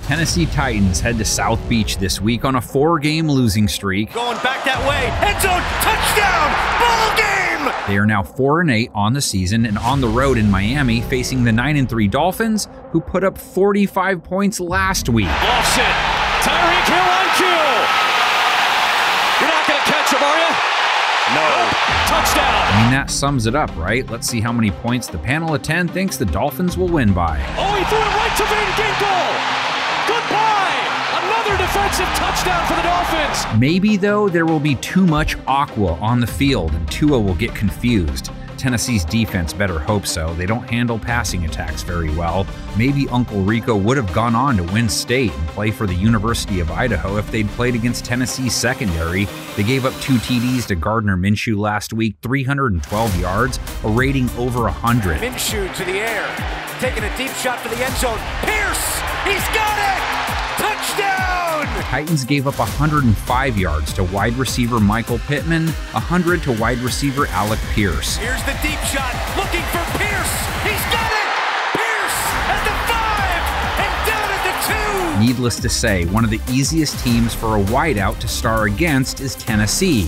Tennessee Titans head to South Beach this week on a 4-game losing streak. Going back that way, end zone, touchdown, ball game! They are now 4-8 on the season and on the road in Miami, facing the 9-3 Dolphins, who put up 45 points last week. Lost it, Tyreek Hill on cue! You're not gonna catch him, are you? No. Touchdown! I mean, that sums it up, right? Let's see how many points the panel of 10 thinks the Dolphins will win by. Oh, he threw it right to Van Ginkel! Goodbye! Another defensive touchdown for the Dolphins! Maybe, though, there will be too much aqua on the field and Tua will get confused. Tennessee's defense better hope so. They don't handle passing attacks very well. Maybe Uncle Rico would have gone on to win state and play for the University of Idaho if they'd played against Tennessee's secondary. They gave up 2 TDs to Gardner Minshew last week, 312 yards, a rating over 100. Minshew to the air, taking a deep shot for the end zone. Pierce! He's got it! Touchdown! The Titans gave up 105 yards to wide receiver Michael Pittman, 100 to wide receiver Alec Pierce. Here's the deep shot, looking for Pierce! He's got it! Pierce at the 5 and down at the 2! Needless to say, one of the easiest teams for a wideout to star against is Tennessee.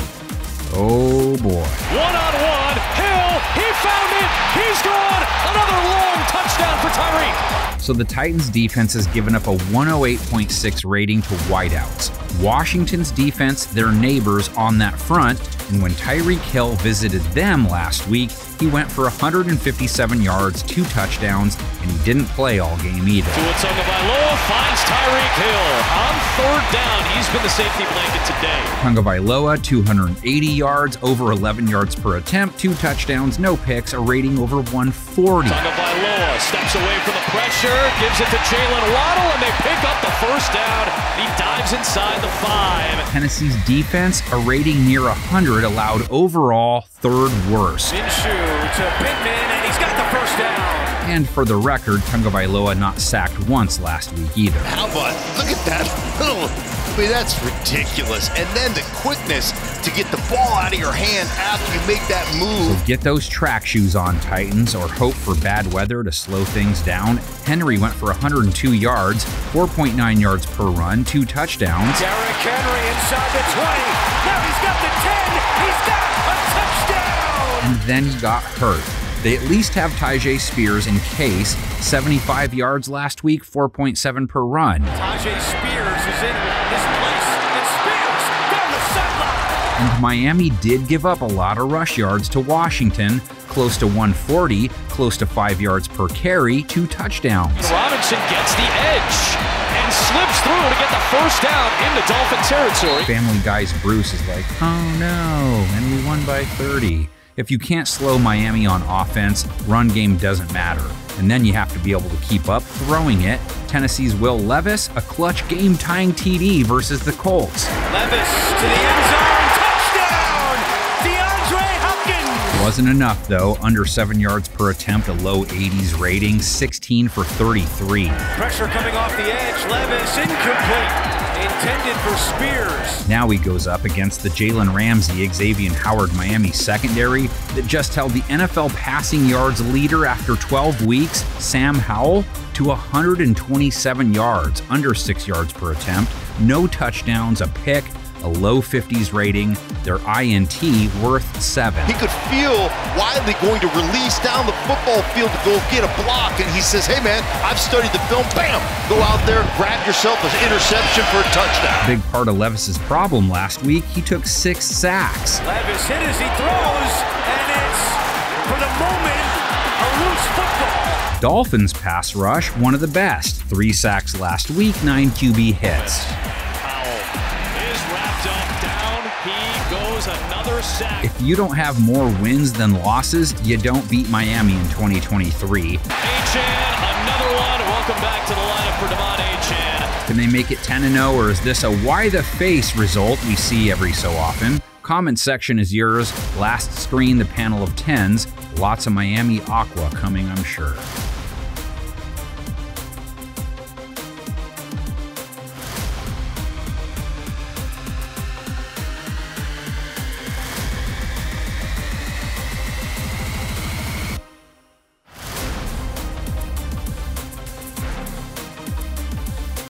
Oh boy. One-on-one, Hill, he found it! He's gone! Another long touchdown for Tyreek! So the Titans' defense has given up a 108.6 rating to wideouts. Washington's defense, their neighbors on that front, and when Tyreek Hill visited them last week, he went for 157 yards, 2 touchdowns, and he didn't play all game either. Tagovailoa finds Tyreek Hill on 3rd down. He's been the safety blanket today. Tagovailoa, 280 yards, over 11 yards per attempt, 2 touchdowns, no picks, a rating over 140. Tagovailoa steps away from the pressure, gives it to Jalen Waddle, and they pick up the 1st down. He dives inside the 5. Tennessee's defense, a rating near 100, allowed overall 3rd worst. Minshew to Pittman, and he's got the 1st down. And for the record, Tagovailoa not sacked once last week either. How about, look at that little, I mean, that's ridiculous. And then the quickness to get the ball out of your hand after you make that move. So get those track shoes on, Titans, or hope for bad weather to slow things down. Henry went for 102 yards, 4.9 yards per run, 2 touchdowns. Derrick Henry inside the 20. Now he's got the 10. He's got a touchdown. And then he got hurt. They at least have Tyjae Spears in case, 75 yards last week, 4.7 per run. Tyjae Spears is in his place, and Spears down the sideline. And Miami did give up a lot of rush yards to Washington, close to 140, close to 5 yards per carry, 2 touchdowns. Robinson gets the edge and slips through to get the 1st down into Dolphin territory. Family Guy's Bruce is like, oh no, and we won by 30. If you can't slow Miami on offense, run game doesn't matter. And then you have to be able to keep up throwing it. Tennessee's Will Levis, a clutch game-tying TD versus the Colts. Levis to the end zone, touchdown! DeAndre Hopkins! Wasn't enough though, under 7 yards per attempt, a low 80s rating, 16 for 33. Pressure coming off the edge, Levis incomplete. Intended for Spears. Now he goes up against the Jalen Ramsey, Xavier Howard Miami secondary that just held the NFL passing yards leader after 12 weeks, Sam Howell, to 127 yards, under 6 yards per attempt, no touchdowns, a pick, a low 50s rating, their INT worth 7. He could feel Wiley going to release down the football field to go get a block, and he says, hey man, I've studied the film, bam! Go out there, grab yourself an interception for a touchdown. Big part of Levis's problem last week, he took 6 sacks. Levis hit as he throws, and it's, for the moment, a loose football. Dolphins pass rush, one of the best. 3 sacks last week, 9 QB hits. Another sack. If you don't have more wins than losses, you don't beat Miami in 2023. Achane, another one. Welcome back to the lineup for Devon Achane. Can they make it 10-0, or is this a why the face result we see every so often? Comment section is yours. Last screen, the panel of 10s. Lots of Miami Aqua coming, I'm sure.